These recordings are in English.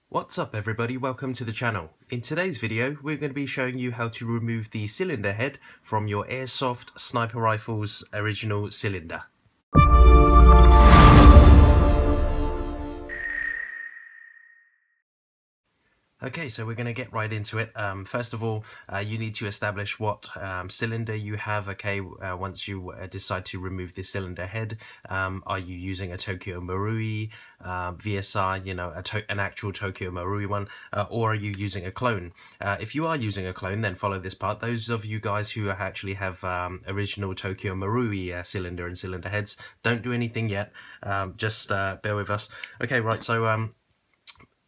What's up everybody, welcome to the channel. In today's video we're going to be showing you how to remove the cylinder head from your Airsoft sniper rifle's original cylinder. Okay, so we're going to get right into it. First of all, you need to establish what cylinder you have. Okay, once you decide to remove the cylinder head, are you using a Tokyo Marui VSR, you know, an actual Tokyo Marui one, or are you using a clone? If you are using a clone, then follow this part. Those of you guys who actually have original Tokyo Marui cylinder and cylinder heads, don't do anything yet. Just bear with us. Okay, right, so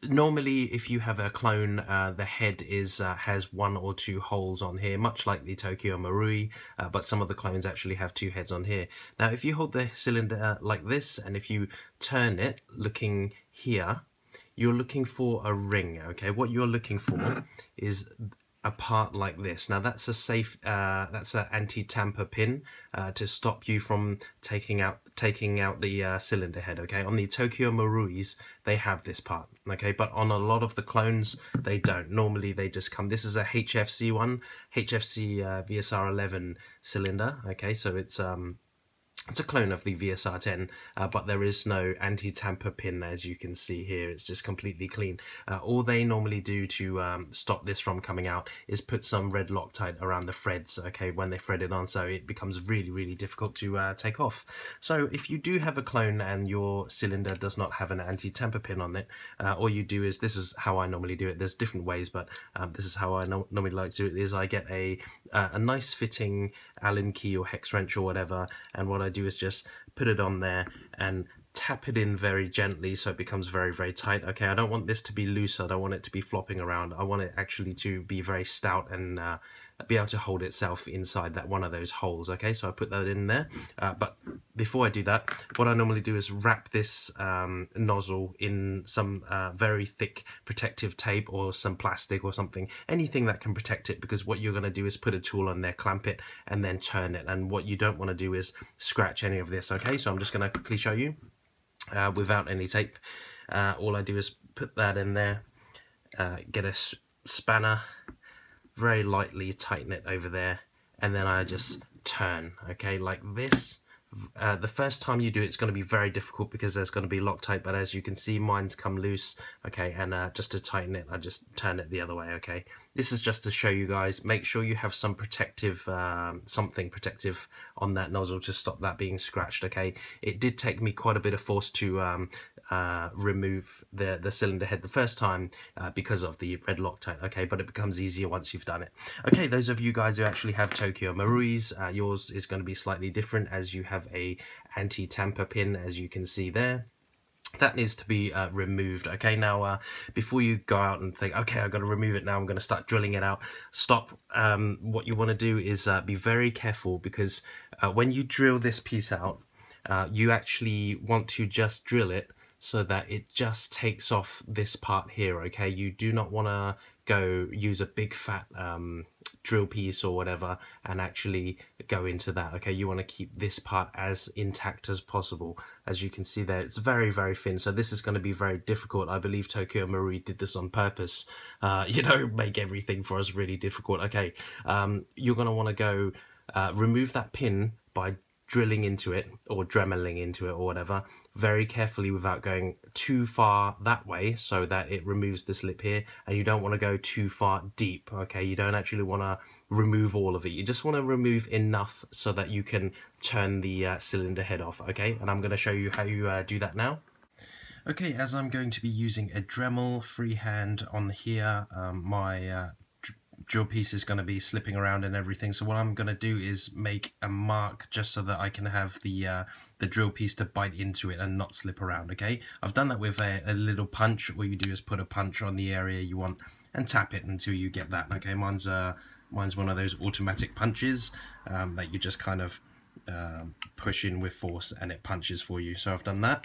normally, if you have a clone, the head has one or two holes on here, much like the Tokyo Marui, but some of the clones actually have two heads on here. Now, if you hold the cylinder like this, and if you turn it, looking here, you're looking for a ring, okay? What you're looking for is a part like this. Now that's a safe, that's an anti-tamper pin to stop you from taking out the cylinder head. Okay, on the Tokyo Maruis they have this part. Okay, but on a lot of the clones they don't. Normally they just come. This is a HFC one, HFC VSR 11 cylinder. Okay, so it's a clone of the VSR 10, but there is no anti-tamper pin, as you can see here. It's just completely clean. All they normally do to stop this from coming out is put some red Loctite around the threads, okay, when they thread it on, so it becomes really, really difficult to take off. So if you do have a clone and your cylinder does not have an anti-tamper pin on it, all you do is, this is how I normally do it. There's different ways, but this is how I normally like to do it, is I get a nice fitting Allen key or hex wrench or whatever, and what I do is just put it on there and tap it in very gently so it becomes very, very tight. Okay, I don't want this to be loose, I don't want it to be flopping around. I want it actually to be very stout and be able to hold itself inside that one of those holes. Okay, so I put that in there, but before I do that, what I normally do is wrap this nozzle in some very thick protective tape or some plastic or something, anything that can protect it, because what you're going to do is put a tool on there, clamp it, and then turn it, and what you don't want to do is scratch any of this. Okay, so I'm just going to quickly show you without any tape. All I do is put that in there, get a spanner, very lightly tighten it over there, and then I just turn, okay, like this. The first time you do it's going to be very difficult because there's going to be Loctite, but as you can see mine's come loose. Okay, and just to tighten it I just turn it the other way. Okay, this is just to show you guys, make sure you have some protective something protective on that nozzle to stop that being scratched. Okay, it did take me quite a bit of force to remove the cylinder head the first time because of the red Loctite. Okay, but it becomes easier once you've done it. Okay, those of you guys who actually have Tokyo Maruis, yours is going to be slightly different, as you have a anti-tamper pin, as you can see there. That needs to be removed. Okay, now before you go out and think, okay, I've got to remove it now, I'm going to start drilling it out, stop. What you want to do is be very careful, because when you drill this piece out, you actually want to just drill it so that it just takes off this part here. Okay, you do not want to go use a big fat drill piece or whatever and actually go into that. Okay, you want to keep this part as intact as possible. As you can see there, it's very, very thin, so this is going to be very difficult. I believe Tokyo Marui did this on purpose, you know, make everything for us really difficult. Okay, you're going to want to go remove that pin by drilling into it or dremeling into it or whatever very carefully without going too far that way, so that it removes this lip here, and you don't want to go too far deep. Okay, you don't actually want to remove all of it, you just want to remove enough so that you can turn the cylinder head off. Okay, and I'm going to show you how you do that now. Okay, as I'm going to be using a Dremel freehand on here, my drill piece is going to be slipping around and everything, so what I'm going to do is make a mark just so that I can have the drill piece to bite into it and not slip around. Okay, I've done that with a little punch. All you do is put a punch on the area you want and tap it until you get that. Okay, mine's one of those automatic punches that you just kind of push in with force and it punches for you. So I've done that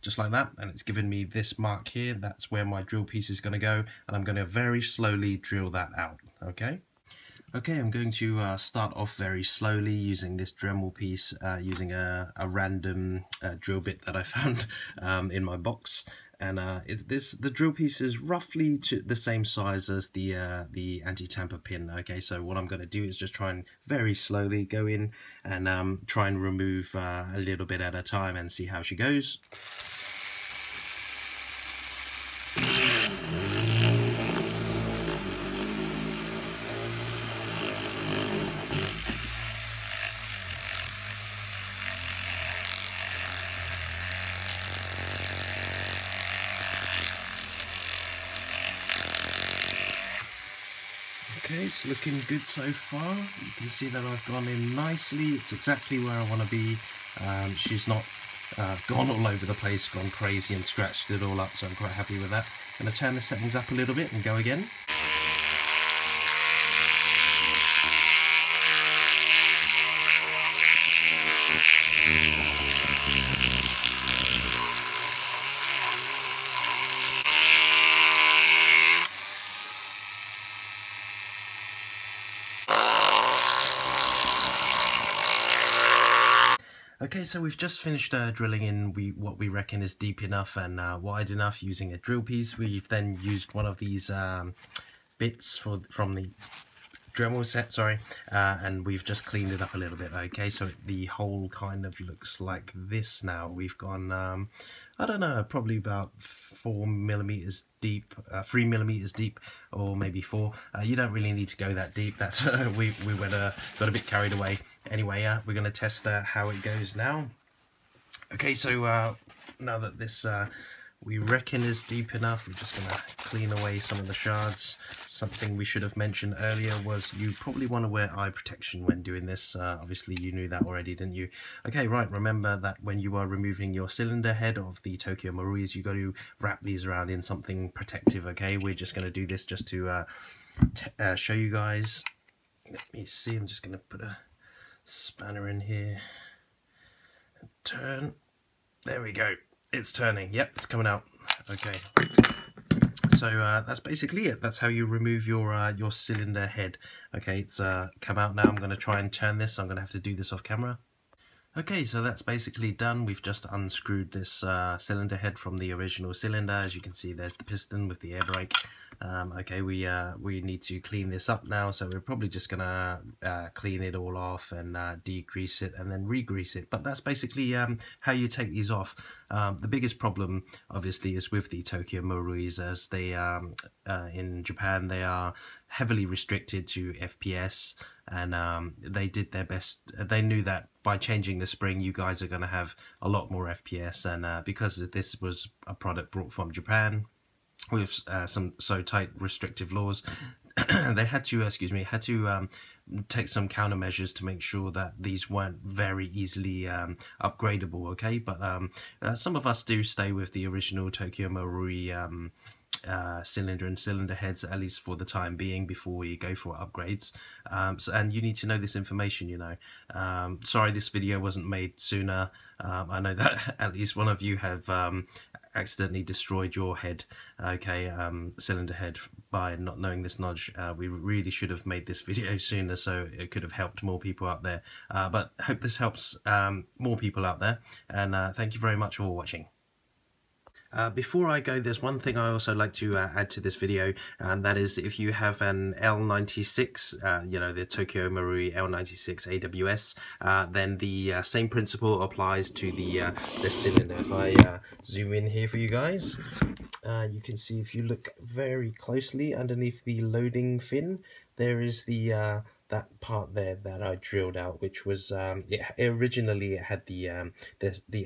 just like that, and it's given me this mark here. That's where my drill piece is going to go, and I'm going to very slowly drill that out. Okay, I'm going to start off very slowly using this Dremel piece, using a random drill bit that I found in my box, And the drill piece is roughly the same size as the anti-tamper pin. Okay, so what I'm going to do is just try and very slowly go in and try and remove a little bit at a time and see how she goes. Okay, it's looking good so far. You can see that I've gone in nicely. It's exactly where I want to be. She's not gone all over the place, gone crazy and scratched it all up, so I'm quite happy with that. I'm going to turn the settings up a little bit and go again. Okay, so we've just finished drilling in what we reckon is deep enough and wide enough using a drill piece. We've then used one of these bits from the Dremel set, and we've just cleaned it up a little bit. Okay, so the hole kind of looks like this now. We've gone, I don't know, probably about 4 millimeters deep, 3 millimeters deep, or maybe 4. You don't really need to go that deep. That's we got a bit carried away. Anyway, we're going to test how it goes now. Okay, so now that this we reckon is deep enough, we're just going to clean away some of the shards. Something we should have mentioned earlier was you probably want to wear eye protection when doing this. Obviously you knew that already, didn't you? Okay, right, remember that when you are removing your cylinder head of the Tokyo Maruis, you got to wrap these around in something protective. Okay, we're just going to do this just to show you guys. Let me see, I'm just going to put a spanner in here and turn. There we go. It's turning. Yep, it's coming out. Okay. So that's basically it. That's how you remove your cylinder head. Okay, it's come out now. I'm going to try and turn this. I'm going to have to do this off camera. Okay, so that's basically done. We've just unscrewed this cylinder head from the original cylinder. As you can see, there's the piston with the air brake. Okay, we need to clean this up now, so we're probably just gonna clean it all off and degrease it and then re-grease it. But that's basically how you take these off. The biggest problem, obviously, is with the Tokyo Maruis, as they in Japan they are heavily restricted to FPS, and they did their best. They knew that by changing the spring, you guys are going to have a lot more FPS, and because this was a product brought from Japan with some so tight restrictive laws, they had to take some countermeasures to make sure that these weren't very easily upgradable. Okay, but some of us do stay with the original Tokyo Marui cylinder and cylinder heads, at least for the time being, before we go for upgrades. And you need to know this information, you know. Sorry this video wasn't made sooner. I know that at least one of you have accidentally destroyed your head, okay, cylinder head, by not knowing this knowledge. We really should have made this video sooner, so it could have helped more people out there. But hope this helps more people out there, and thank you very much for watching. Before I go, there's one thing I also like to add to this video, and that is if you have an L96, you know, the Tokyo Marui L96 AWS, then the same principle applies to the cylinder. If I zoom in here for you guys, you can see, if you look very closely underneath the loading fin, there is the that part there that I drilled out, which was originally it had the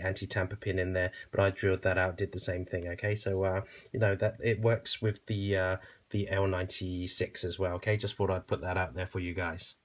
anti-tamper pin in there, but I drilled that out, did the same thing. Okay, so you know that it works with the L96 as well. Okay, just thought I'd put that out there for you guys.